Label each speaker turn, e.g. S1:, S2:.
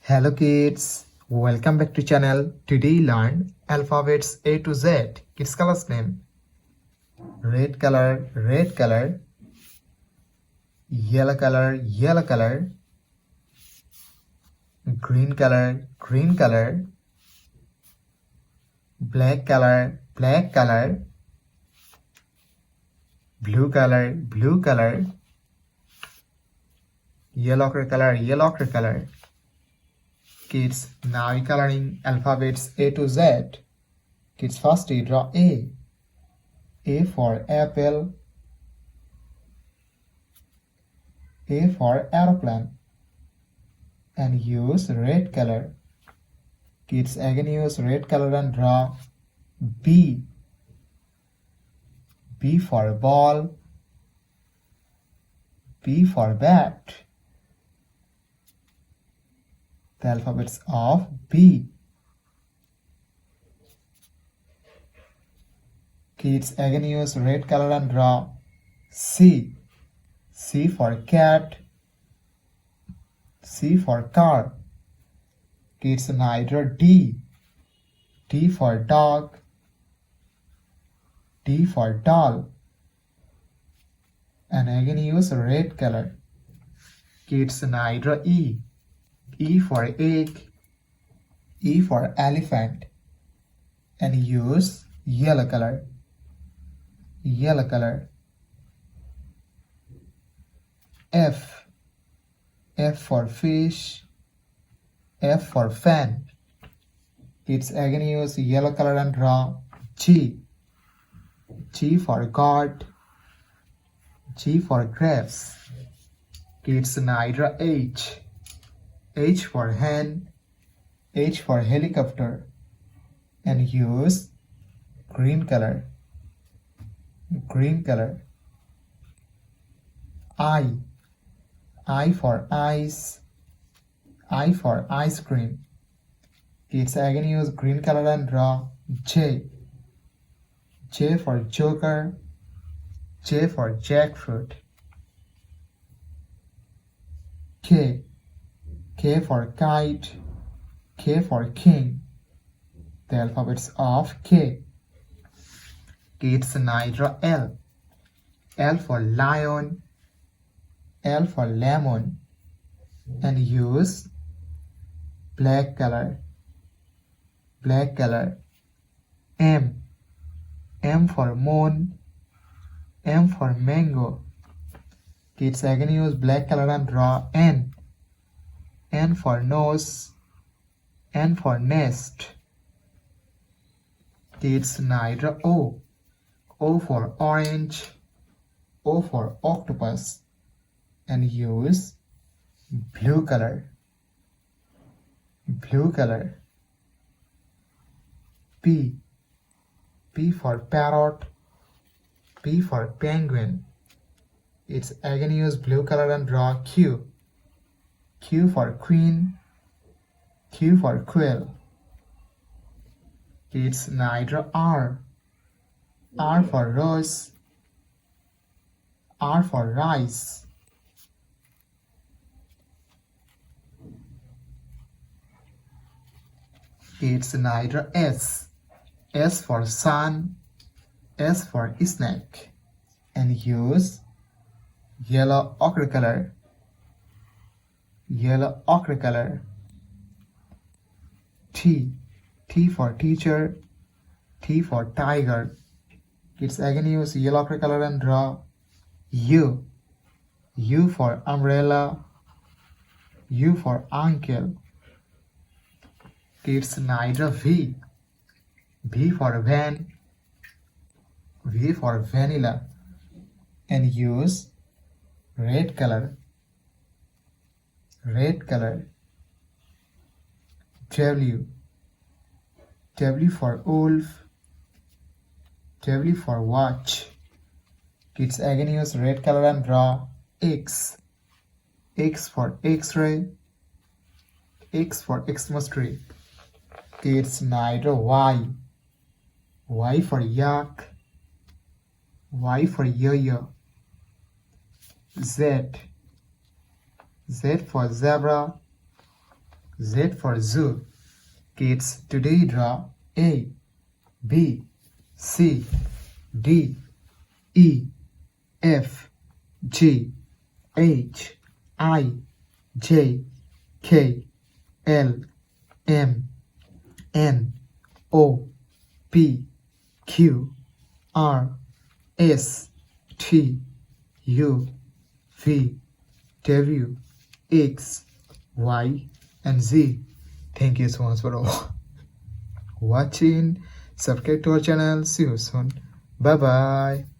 S1: Hello kids, welcome back to channel. Today learn alphabets A to Z. Kids colors name: red color, yellow color, green color, black color, blue color, yellow color. Kids, now we coloring alphabets A to Z. Kids, first we draw A. A for apple. A for aeroplane. And use red color. Kids, again use red color and draw B. B for ball. B for bat. The alphabets of B. Kids, again use red color and draw C. C for cat. C for car. Kids, now draw D. D for dog. D for doll. And again use red color. Kids, now draw E. E for egg. E for elephant. And use yellow color. F. F for fish. F for fan. Kids, again use yellow color and draw G. G for goat. G for grapes. Kids, now draw H. H for hen. H for helicopter. And use green color. I. I for ice. I for ice cream. Kids, again use green color and draw J. J for joker. J for jackfruit. K. K for kite. K for king. The alphabets of K. Kids, now draw L. L for lion. L for lemon. And use black color. M. M for moon. M for mango. Kids, again use black color and draw N. N for nose. N for nest. Kids, now draw O. O for orange. O for octopus. And use blue color. P. P for parrot. P for penguin. It's again use blue color and draw Q. Q for queen. Q for quail. Kids, now draw R. R for rose. R for rice. Kids, now draw S. S for sun. S for snake. And use yellow ochre color. T. T for teacher. T for tiger. Kids, again use yellow ochre color and draw U. U for umbrella. U for uncle. Kids, now draw V. V for van. V for vanilla. And use red color. W. W for wolf. W for watch. Kids, again use red color and draw X. X for X-ray. X for Xmas tree. Kids, now draw Y. Y for yak. Y for yo-yo. Z. Z for zebra. Z for zoo. Kids today draw A, B, C, D, E, F, G, H, I, J, K, L, M, N, O, P, Q, R, S, T, U, V, W, X, Y, and Z. Thank you so much for watching. Subscribe to our channel. See you soon. Bye bye.